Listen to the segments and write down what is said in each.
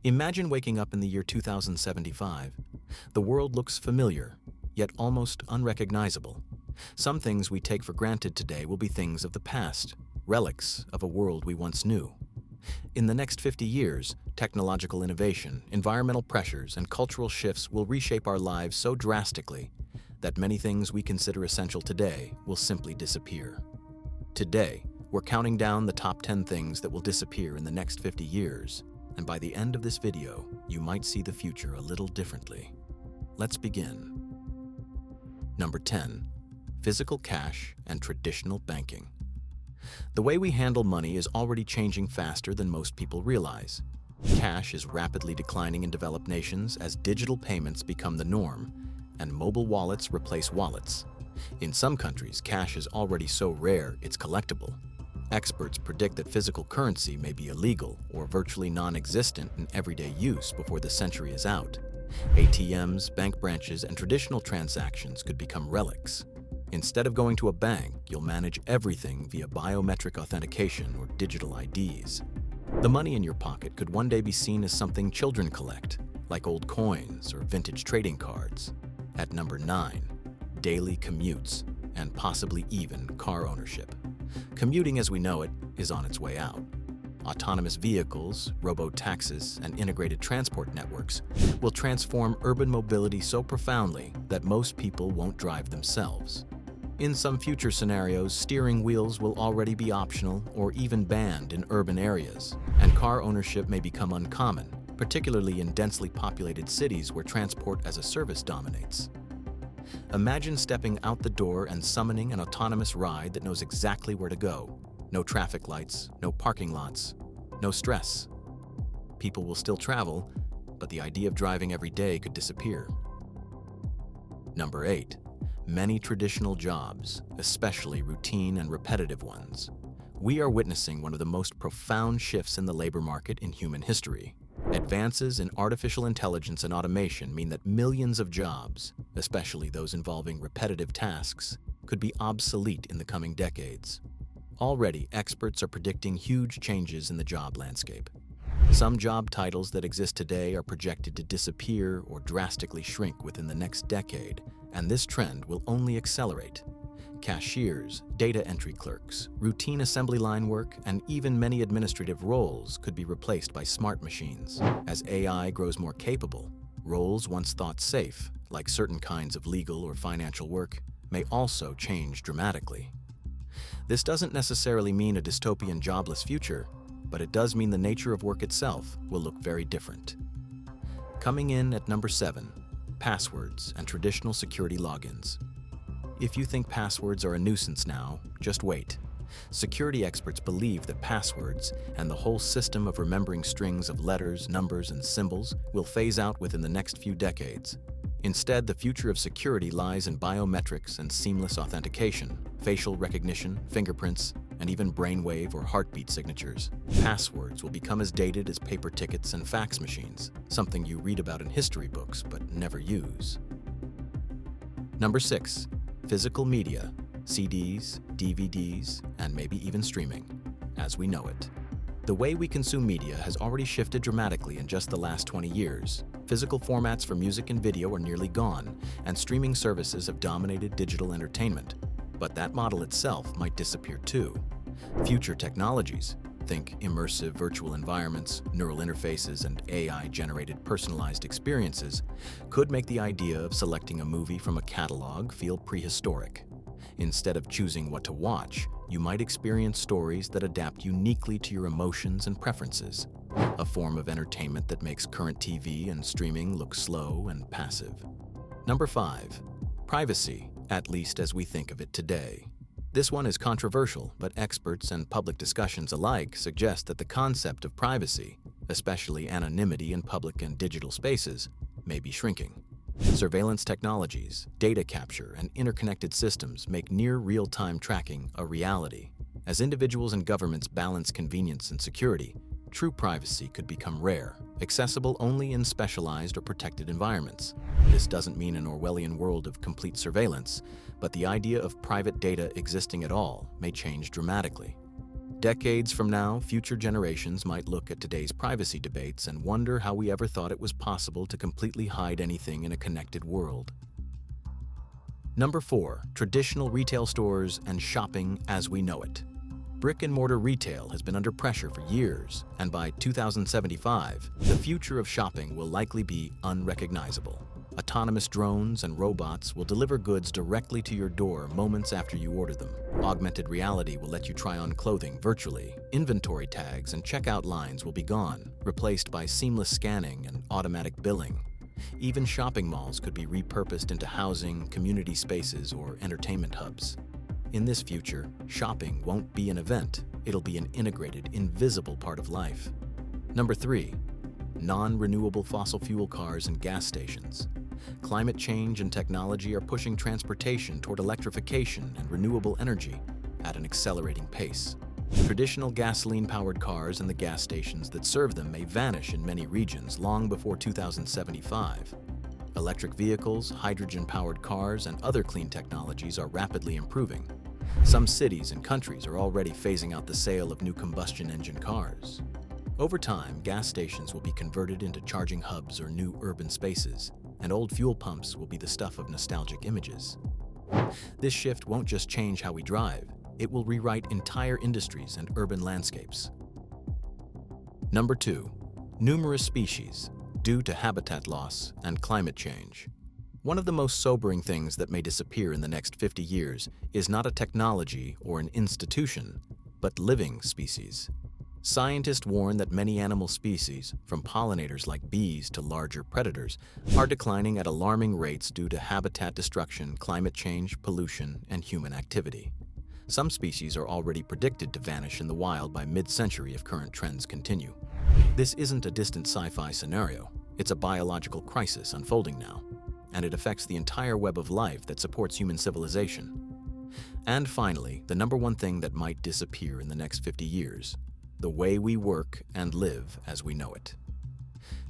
Imagine waking up in the year 2075. The world looks familiar, yet almost unrecognizable. Some things we take for granted today will be things of the past, relics of a world we once knew. In the next 50 years, technological innovation, environmental pressures, and cultural shifts will reshape our lives so drastically that many things we consider essential today will simply disappear. Today, we're counting down the top 10 things that will disappear in the next 50 years, and by the end of this video, you might see the future a little differently. Let's begin. Number 10. Physical cash and traditional banking. The way we handle money is already changing faster than most people realize. Cash is rapidly declining in developed nations as digital payments become the norm, and mobile wallets replace wallets. In some countries, cash is already so rare it's collectible. Experts predict that physical currency may be illegal or virtually non-existent in everyday use before the century is out. ATMs, bank branches, and traditional transactions could become relics. Instead of going to a bank, you'll manage everything via biometric authentication or digital IDs. The money in your pocket could one day be seen as something children collect, like old coins or vintage trading cards. At number 9, daily commutes, and possibly even car ownership. Commuting as we know it is on its way out. Autonomous vehicles, robo-taxis, and integrated transport networks will transform urban mobility so profoundly that most people won't drive themselves. In some future scenarios, steering wheels will already be optional or even banned in urban areas, and car ownership may become uncommon, particularly in densely populated cities where transport as a service dominates. Imagine stepping out the door and summoning an autonomous ride that knows exactly where to go. No traffic lights, no parking lots, no stress. People will still travel, but the idea of driving every day could disappear. Number 8. Many traditional jobs, especially routine and repetitive ones. We are witnessing one of the most profound shifts in the labor market in human history. Advances in artificial intelligence and automation mean that millions of jobs, especially those involving repetitive tasks, could be obsolete in the coming decades. Already, experts are predicting huge changes in the job landscape. Some job titles that exist today are projected to disappear or drastically shrink within the next decade, and this trend will only accelerate. Cashiers, data entry clerks, routine assembly line work, and even many administrative roles could be replaced by smart machines. As AI grows more capable, roles once thought safe, like certain kinds of legal or financial work, may also change dramatically. This doesn't necessarily mean a dystopian jobless future, but it does mean the nature of work itself will look very different. Coming in at number 7, passwords and traditional security logins. If you think passwords are a nuisance now, just wait. Security experts believe that passwords and the whole system of remembering strings of letters, numbers, and symbols will phase out within the next few decades. Instead, the future of security lies in biometrics and seamless authentication, facial recognition, fingerprints, and even brainwave or heartbeat signatures. Passwords will become as dated as paper tickets and fax machines, something you read about in history books but never use. Number 6. Physical media, CDs, DVDs, and maybe even streaming, as we know it. The way we consume media has already shifted dramatically in just the last 20 years. Physical formats for music and video are nearly gone, and streaming services have dominated digital entertainment. But that model itself might disappear too. Future technologies, think immersive virtual environments, neural interfaces, and AI-generated personalized experiences, could make the idea of selecting a movie from a catalog feel prehistoric. Instead of choosing what to watch, you might experience stories that adapt uniquely to your emotions and preferences, a form of entertainment that makes current TV and streaming look slow and passive. Number 5. Privacy, at least as we think of it today. This one is controversial, but experts and public discussions alike suggest that the concept of privacy, especially anonymity in public and digital spaces, may be shrinking. Surveillance technologies, data capture, and interconnected systems make near real-time tracking a reality. As individuals and governments balance convenience and security, true privacy could become rare, accessible only in specialized or protected environments. This doesn't mean an Orwellian world of complete surveillance, but the idea of private data existing at all may change dramatically. Decades from now, future generations might look at today's privacy debates and wonder how we ever thought it was possible to completely hide anything in a connected world. Number 4. Traditional retail stores and shopping as we know it. Brick-and-mortar retail has been under pressure for years, and by 2075, the future of shopping will likely be unrecognizable. Autonomous drones and robots will deliver goods directly to your door moments after you order them. Augmented reality will let you try on clothing virtually. Inventory tags and checkout lines will be gone, replaced by seamless scanning and automatic billing. Even shopping malls could be repurposed into housing, community spaces, or entertainment hubs. In this future, shopping won't be an event. It'll be an integrated, invisible part of life. Number 3. Non-renewable fossil fuel cars and gas stations. Climate change and technology are pushing transportation toward electrification and renewable energy at an accelerating pace. Traditional gasoline-powered cars and the gas stations that serve them may vanish in many regions long before 2075. Electric vehicles, hydrogen-powered cars, and other clean technologies are rapidly improving. Some cities and countries are already phasing out the sale of new combustion engine cars. Over time, gas stations will be converted into charging hubs or new urban spaces, and old fuel pumps will be the stuff of nostalgic images. This shift won't just change how we drive, it will rewrite entire industries and urban landscapes. Number 2. Numerous species, due to habitat loss and climate change. One of the most sobering things that may disappear in the next 50 years is not a technology or an institution, but living species. Scientists warn that many animal species, from pollinators like bees to larger predators, are declining at alarming rates due to habitat destruction, climate change, pollution, and human activity. Some species are already predicted to vanish in the wild by mid-century if current trends continue. This isn't a distant sci-fi scenario. It's a biological crisis unfolding now, and it affects the entire web of life that supports human civilization. And finally, the number one thing that might disappear in the next 50 years, the way we work and live as we know it.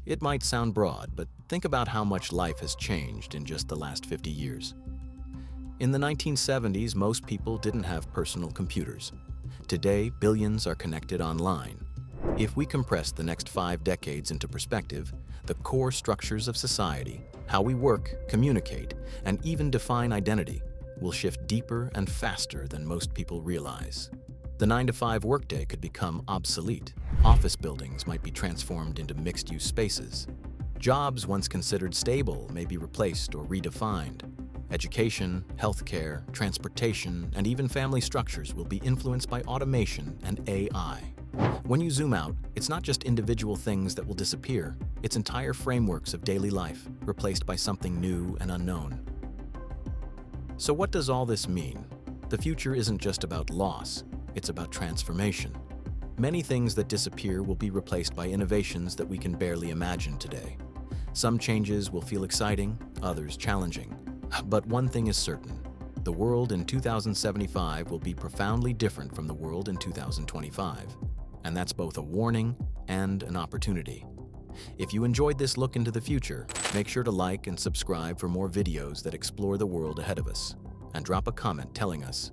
It might sound broad, but think about how much life has changed in just the last 50 years. In the 1970s, most people didn't have personal computers. Today, billions are connected online. If we compress the next 5 decades into perspective, the core structures of society, how we work, communicate, and even define identity, will shift deeper and faster than most people realize. The 9-to-5 workday could become obsolete. Office buildings might be transformed into mixed-use spaces. Jobs once considered stable may be replaced or redefined. Education, healthcare, transportation, and even family structures will be influenced by automation and AI. When you zoom out, it's not just individual things that will disappear, it's entire frameworks of daily life, replaced by something new and unknown. So what does all this mean? The future isn't just about loss, it's about transformation. Many things that disappear will be replaced by innovations that we can barely imagine today. Some changes will feel exciting, others challenging. But one thing is certain, the world in 2075 will be profoundly different from the world in 2025. And that's both a warning and an opportunity. If you enjoyed this look into the future, make sure to like and subscribe for more videos that explore the world ahead of us. And drop a comment telling us,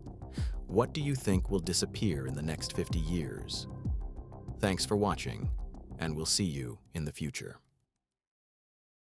what do you think will disappear in the next 50 years? Thanks for watching, and we'll see you in the future.